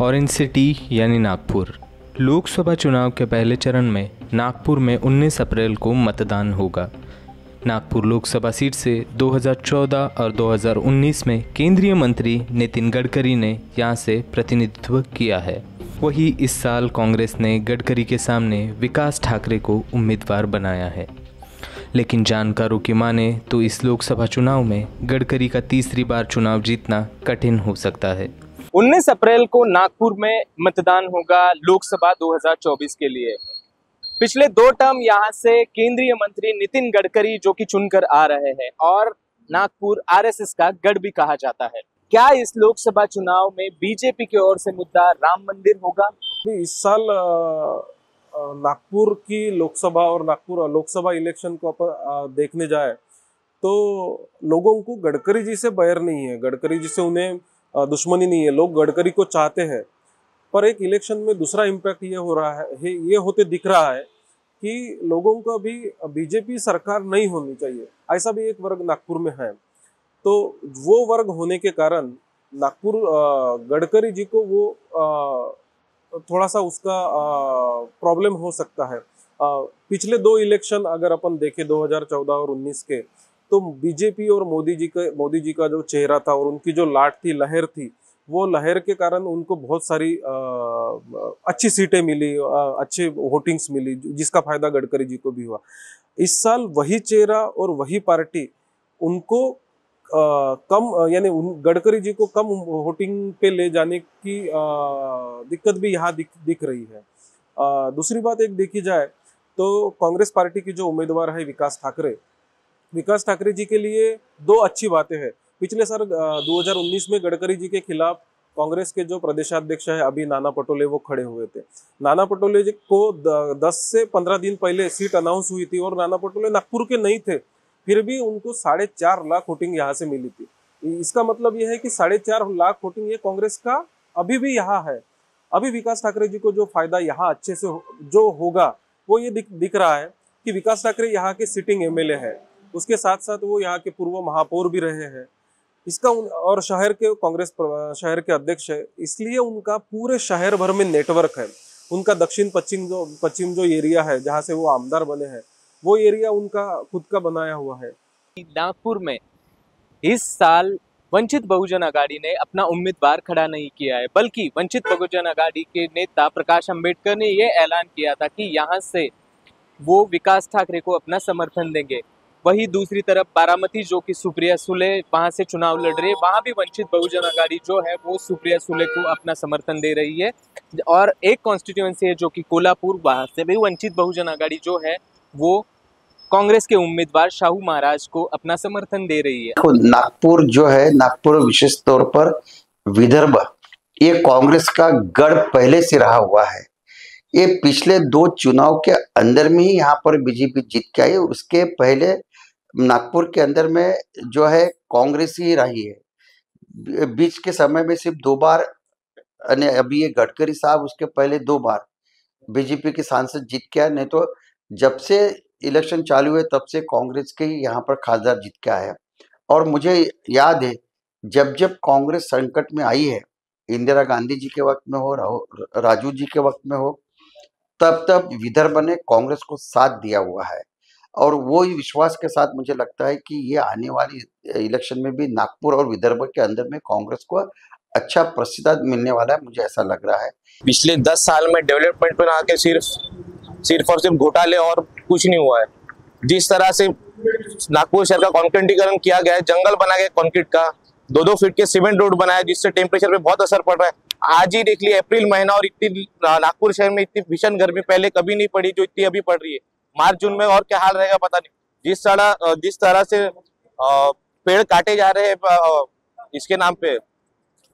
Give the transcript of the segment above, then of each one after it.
Foreign city यानी नागपुर। लोकसभा चुनाव के पहले चरण में नागपुर में 19 अप्रैल को मतदान होगा। नागपुर लोकसभा सीट से 2014 और 2019 में केंद्रीय मंत्री नितिन गडकरी ने यहां से प्रतिनिधित्व किया है। वहीं इस साल कांग्रेस ने गडकरी के सामने विकास ठाकरे को उम्मीदवार बनाया है। लेकिन जानकारों की माने तो इस लोकसभा चुनाव में गडकरी का तीसरी बार चुनाव जीतना कठिन हो सकता है। 19 अप्रैल को नागपुर में मतदान होगा लोकसभा 2024 के लिए। पिछले 2 टर्म यहां से केंद्रीय मंत्री नितिन गडकरी जो कि चुनकर आ रहे हैं और नागपुर आरएसएस का गढ़ भी कहा जाता है। क्या इस लोकसभा चुनाव में बीजेपी की ओर से मुद्दा राम मंदिर होगा? इस साल नागपुर की लोकसभा और नागपुर लोकसभा इलेक्शन को अपन देखने जाए तो लोगों को गडकरी जी से बैर नहीं है, गडकरी जी से उन्हें दुश्मनी नहीं है। लोग गडकरी को चाहते हैं, पर एक इलेक्शन में दूसरा इम्पैक्ट ये हो रहा है, ये होते दिख रहा है कि लोगों को अभी बीजेपी सरकार नहीं होनी चाहिए, ऐसा भी एक वर्ग नागपुर में है। तो वो वर्ग होने के कारण नागपुर गडकरी जी को वो थोड़ा सा उसका प्रॉब्लम हो सकता है। पिछले 2 इलेक्शन अगर अपन देखें 2014 और 19 के, तो बीजेपी और मोदी जी का जो चेहरा था और उनकी जो लाट थी, लहर थी, वो लहर के कारण उनको बहुत सारी अच्छी सीटें मिली, अच्छे वोटिंग्स मिली, जिसका फायदा गडकरी जी को भी हुआ। इस साल वही चेहरा और वही पार्टी उनको कम यानी गडकरी जी को कम वोटिंग पे ले जाने की दिक्कत भी यहाँ दिख रही है। दूसरी बात एक देखी जाए तो कांग्रेस पार्टी की जो उम्मीदवार है विकास ठाकरे जी के लिए 2 अच्छी बातें हैं। पिछले साल 2019 में गडकरी जी के खिलाफ कांग्रेस के जो प्रदेशाध्यक्ष है अभी नाना पटोले, वो खड़े हुए थे। नाना पटोले जी को 10 से 15 दिन पहले सीट अनाउंस हुई थी और नाना पटोले नागपुर के नहीं थे, फिर भी उनको 4.5 लाख वोटिंग यहाँ से मिली थी। इसका मतलब यह है कि 4.5 लाख वोटिंग ये कांग्रेस का अभी भी यहाँ है। अभी विकास ठाकरे जी को जो फायदा यहाँ अच्छे से जो होगा वो ये दिख रहा है कि विकास ठाकरे यहाँ के सिटिंग एमएलए है, उसके साथ साथ वो यहाँ के पूर्व महापौर भी रहे हैं। इसका और शहर के कांग्रेस शहर के अध्यक्ष है, इसलिए उनका पूरे शहर भर में नेटवर्क है। उनका दक्षिण पश्चिम जो एरिया है जहाँ से वो आमदार बने हैं, वो एरिया उनका खुद का बनाया हुआ है। नागपुर में इस साल वंचित बहुजन अघाड़ी ने अपना उम्मीदवार खड़ा नहीं किया है, बल्कि वंचित बहुजन अघाड़ी के नेता प्रकाश अंबेडकर ने यह ऐलान किया था कि यहाँ से वो विकास ठाकरे को अपना समर्थन देंगे। वही दूसरी तरफ बारामती जो कि सुप्रिया सुले वहां से चुनाव लड़ रही है, वहां भी वंचित बहुजन अघाड़ी जो है वो सुप्रिया सुले को अपना समर्थन दे रही है। और एक कॉन्स्टिट्यूएंसी है जो कि कोल्हापुर, वहां से भी वंचित बहुजन अघाड़ी जो है वो कांग्रेस के उम्मीदवार शाहू महाराज को अपना समर्थन दे रही है। नागपुर जो है, नागपुर विशेष तौर पर विदर्भ, ये कांग्रेस का गढ़ पहले से रहा हुआ है। ये पिछले 2 चुनाव के अंदर में ही यहाँ पर बीजेपी जीत के आई। उसके पहले नागपुर के अंदर में जो है कांग्रेस ही रही है। बीच के समय में सिर्फ 2 बार, अभी ये गडकरी साहब उसके पहले 2 बार बीजेपी के सांसद जीत के आए, नहीं तो जब से इलेक्शन चालू हुए तब से कांग्रेस के ही यहाँ पर खासदार जीत के आए। और मुझे याद है जब कांग्रेस संकट में आई है, इंदिरा गांधी जी के वक्त में हो, राजू जी के वक्त में हो, तब विदर्भ ने कांग्रेस को साथ दिया हुआ है। और वो ही विश्वास के साथ मुझे लगता है कि ये आने वाली इलेक्शन में भी नागपुर और विदर्भ के अंदर में कांग्रेस को अच्छा प्रतिशत मिलने वाला है, मुझे ऐसा लग रहा है। पिछले 10 साल में डेवलपमेंट पर आके सिर्फ और सिर्फ घोटाले और कुछ नहीं हुआ है। जिस तरह से नागपुर शहर का कॉन्क्रीटीकरण किया गया है, जंगल बना गया कंक्रीट का, 2-2 फीट के सीमेंट रोड बनाया, जिससे टेम्परेचर पे बहुत असर पड़ रहा है। आज ही देख लिया अप्रैल महीना और इतनी नागपुर शहर में इतनी भीषण गर्मी पहले कभी नहीं पड़ी जो इतनी अभी पड़ रही है। मार्च जून में और क्या हाल रहेगा पता नहीं। जिस तरह से पेड़ काटे जा रहे हैं इसके नाम पे,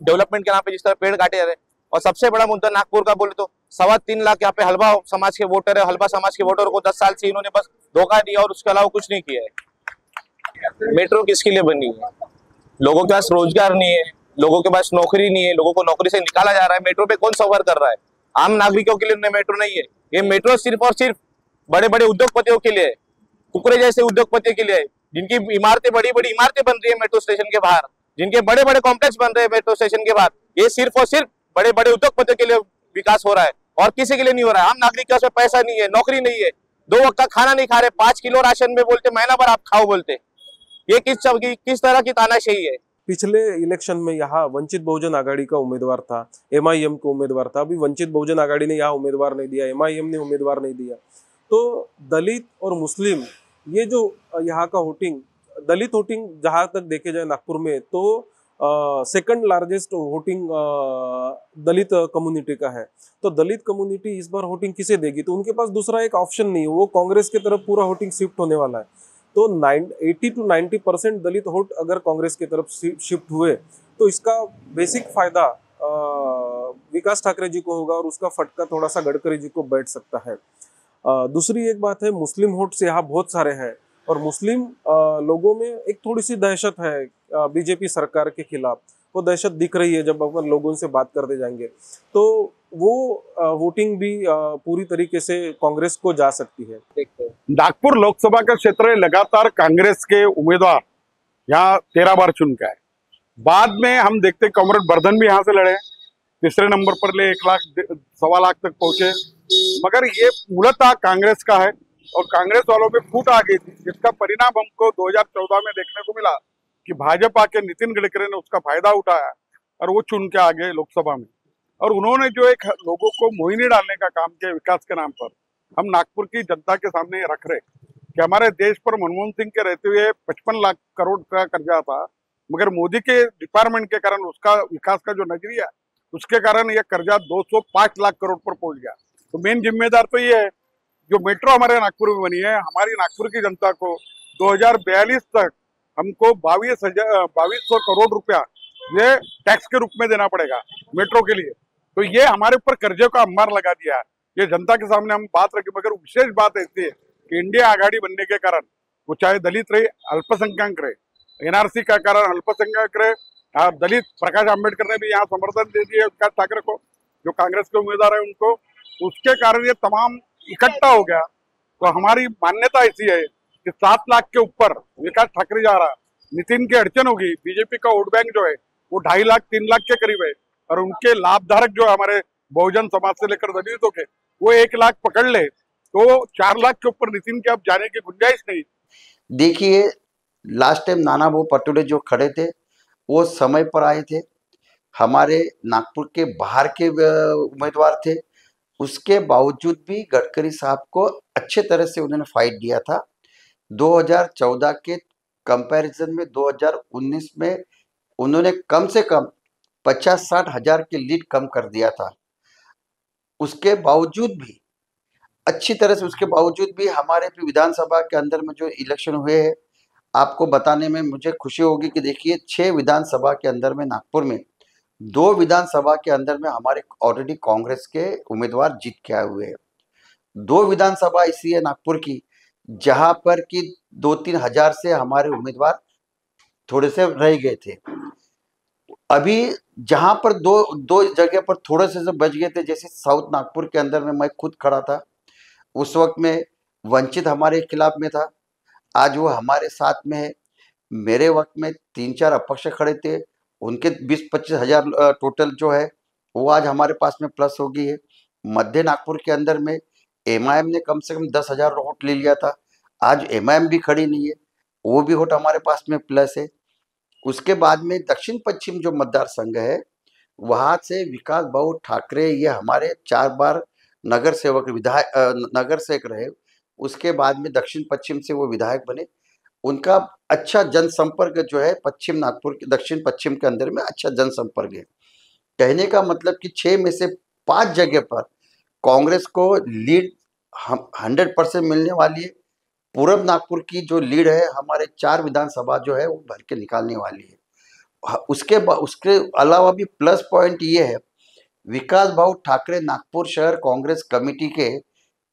डेवलपमेंट के नाम पे जिस तरह पेड़ काटे जा रहे हैं। और सबसे बड़ा मुद्दा नागपुर का बोले तो 3.25 लाख यहाँ पे हलवा समाज के वोटर है। हलवा समाज के वोटर को 10 साल से इन्होंने बस धोखा दिया और उसके अलावा कुछ नहीं किया है। मेट्रो किसके लिए बनी है? लोगों के पास रोजगार नहीं है, लोगों के पास नौकरी नहीं है, लोगों को नौकरी से निकाला जा रहा है। मेट्रो पे कौन सफर कर रहा है? आम नागरिकों के लिए मेट्रो नहीं है। ये मेट्रो सिर्फ और सिर्फ बड़े बड़े उद्योगपतियों के लिए है, कुकरे जैसे उद्योगपतियों के लिए है, जिनकी इमारतें बड़ी इमारतें बन रही है मेट्रो स्टेशन के बाहर, जिनके बड़े बड़े कॉम्प्लेक्स बन रहे हैं मेट्रो स्टेशन के बाहर। ये सिर्फ और सिर्फ बड़े बड़े उद्योगपतियों के लिए विकास हो रहा है और किसी के लिए नहीं हो रहा है। आम नागरिक के पास पैसा नहीं है, नौकरी नहीं है, 2 वक्त का खाना नहीं खा रहे, 5 किलो राशन में बोलते महीना भर आप खाओ बोलते। ये किस तरह की तानाशाही है। पिछले इलेक्शन में यहाँ वंचित बहुजन आघाड़ी का उम्मीदवार था, एमआईएम का उम्मीदवार था। अभी वंचित बहुजन आघाड़ी ने यहाँ उम्मीदवार नहीं दिया, एमआईएम ने उम्मीदवार नहीं दिया। तो दलित और मुस्लिम, ये जो यहाँ का वोटिंग, दलित वोटिंग जहाँ तक देखे जाए नागपुर में, तो सेकंड लार्जेस्ट वोटिंग दलित कम्युनिटी का है। तो दलित कम्युनिटी इस बार वोटिंग किसे देगी? तो उनके पास दूसरा एक ऑप्शन नहीं है, वो कांग्रेस की तरफ पूरा वोटिंग शिफ्ट होने वाला है। तो 80 to 90% दलित वोट अगर कांग्रेस की तरफ शिफ्ट हुए तो इसका बेसिक फायदा विकास ठाकरे जी को होगा और उसका फटका थोड़ा सा गडकरी जी को बैठ सकता है। दूसरी एक बात है, मुस्लिम वोट्स यहाँ बहुत सारे हैं और मुस्लिम लोगों में एक थोड़ी सी दहशत है बीजेपी सरकार के खिलाफ। वो दहशत दिख रही है जब अपन लोगों से बात करते जाएंगे, तो वो वोटिंग भी पूरी तरीके से कांग्रेस को जा सकती है। देखते हैं नागपुर लोकसभा का क्षेत्र लगातार कांग्रेस के उम्मीदवार यहाँ 13 बार चुन के आए। बाद में हम देखते कॉमरेड वर्धन भी यहाँ से लड़े, तीसरे नंबर पर ले 1 लाख 1.25 लाख तक पहुंचे। मगर ये मूलतः कांग्रेस का है और कांग्रेस वालों में फूट आ गई थी, जिसका परिणाम हमको 2014 में देखने को मिला कि भाजपा के नितिन गडकरी ने उसका फायदा उठाया और वो चुन के आ गए लोकसभा में। और उन्होंने जो एक लोगों को मोहिनी डालने का काम किया विकास के नाम पर, हम नागपुर की जनता के सामने रख रहे कि हमारे देश पर मनमोहन सिंह के रहते हुए 55 लाख करोड़ का कर्जा था, मगर मोदी के डिपार्टमेंट के कारण उसका विकास का जो नजरिया, उसके कारण यह कर्जा 205 लाख करोड़ पर पहुंच गया। तो मेन जिम्मेदार तो ये है, जो मेट्रो हमारे नागपुर में बनी है, हमारी नागपुर की जनता को 2042 तक हमको 2200 करोड़ रुपया ये टैक्स के रूप में देना पड़ेगा मेट्रो के लिए। तो ये हमारे ऊपर कर्जे का अंबार लगा दिया है। ये जनता के सामने हम बात रखें, मगर विशेष बात ऐसी है कि इंडिया आघाड़ी बनने के कारण, वो चाहे दलित रहे, अल्पसंख्यक रहे, एनआरसी का कारण अल्पसंख्यक रहे, दलित प्रकाश आंबेडकर ने भी यहाँ समर्थन दे दिया विकास ठाकरे को, जो कांग्रेस के उम्मीदवार है उनको, उसके कारण ये तमाम इकट्ठा हो गया। तो हमारी मान्यता ऐसी है कि 7 लाख के ऊपर विकास ठाकरे जा रहा, नितिन की अड़चन होगी, बीजेपी का वोट बैंक जो है वो 2.5 लाख 3 लाख के करीब है, और उनके लाभधारक जो हमारे बहुजन समाज से लेकर दलितों के, वो 1 लाख पकड़ ले तो 4 लाख के ऊपर नितिन के अब जाने की गुंजाइश नहीं। देखिए, लास्ट टाइम नाना भाऊ पटोले जो खड़े थे वो समय पर आए थे, हमारे नागपुर के बाहर के उम्मीदवार थे, उसके बावजूद भी गडकरी साहब को अच्छे तरह से उन्होंने फाइट दिया था। 2014 के कंपैरिजन में 2019 में उन्होंने कम से कम 50-60 हजार की लीड कम कर दिया था। उसके बावजूद भी अच्छी तरह से, उसके बावजूद भी हमारे विधानसभा के अंदर में जो इलेक्शन हुए हैं, आपको बताने में मुझे खुशी होगी कि देखिए 6 विधानसभा के अंदर में नागपुर में 2 विधानसभा के अंदर में हमारे ऑलरेडी कांग्रेस के उम्मीदवार जीत के आए हुए हैं। 2 विधानसभा ऐसी है नागपुर की जहां पर कि 2-3 हजार से हमारे उम्मीदवार थोड़े से रह गए थे। अभी जहां पर दो जगह पर थोड़े से बच गए थे, जैसे साउथ नागपुर के अंदर में मैं खुद खड़ा था, उस वक्त में वंचित हमारे खिलाफ में था, आज वो हमारे साथ में है। मेरे वक्त में 3-4 अपक्ष खड़े थे, उनके 20-25 हजार टोटल जो है वो आज हमारे पास में प्लस हो गई है। मध्य नागपुर के अंदर में एमआईएम ने कम से कम 10,000 वोट ले लिया था, आज एमआईएम भी खड़ी नहीं है, वो भी वोट हमारे पास में प्लस है। उसके बाद में दक्षिण पश्चिम जो मतदार संघ है, वहाँ से विकास भाऊ ठाकरे, ये हमारे 4 बार नगर सेवक रहे, उसके बाद में दक्षिण पश्चिम से वो विधायक बने। उनका अच्छा जनसंपर्क जो है पश्चिम नागपुर के दक्षिण पश्चिम के अंदर में अच्छा जनसंपर्क है। कहने का मतलब कि 6 में से 5 जगह पर कांग्रेस को लीड 100% मिलने वाली है। पूर्व नागपुर की जो लीड है हमारे 4 विधानसभा जो है वो भर के निकालने वाली है। उसके अलावा भी प्लस पॉइंट ये है, विकास भाऊ ठाकरे नागपुर शहर कांग्रेस कमेटी के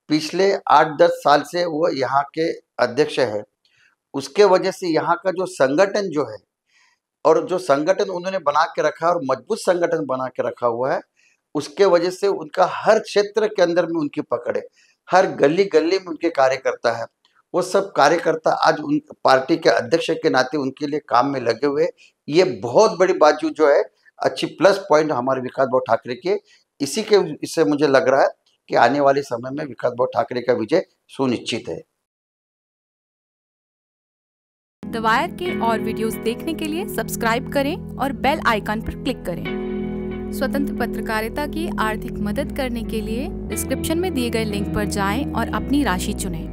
पिछले 8-10 साल से वो यहाँ के अध्यक्ष है। उसके वजह से यहाँ का जो संगठन जो है, और जो संगठन उन्होंने बना के रखा है और मजबूत संगठन बना के रखा हुआ है, उसके वजह से उनका हर क्षेत्र के अंदर में उनकी पकड़ है, हर गली गली में उनके कार्यकर्ता है। वो सब कार्यकर्ता आज उन पार्टी के अध्यक्ष के नाते उनके लिए काम में लगे हुए। ये बहुत बड़ी बात जो है अच्छी प्लस पॉइंट हमारे विकास बाबू ठाकरे के। इसी के इससे मुझे लग रहा है कि आने वाले समय में विकास बाबू ठाकरे का विजय सुनिश्चित है। द वायर के और वीडियोस देखने के लिए सब्सक्राइब करें और बेल आइकन पर क्लिक करें। स्वतंत्र पत्रकारिता की आर्थिक मदद करने के लिए डिस्क्रिप्शन में दिए गए लिंक पर जाएं और अपनी राशि चुनें।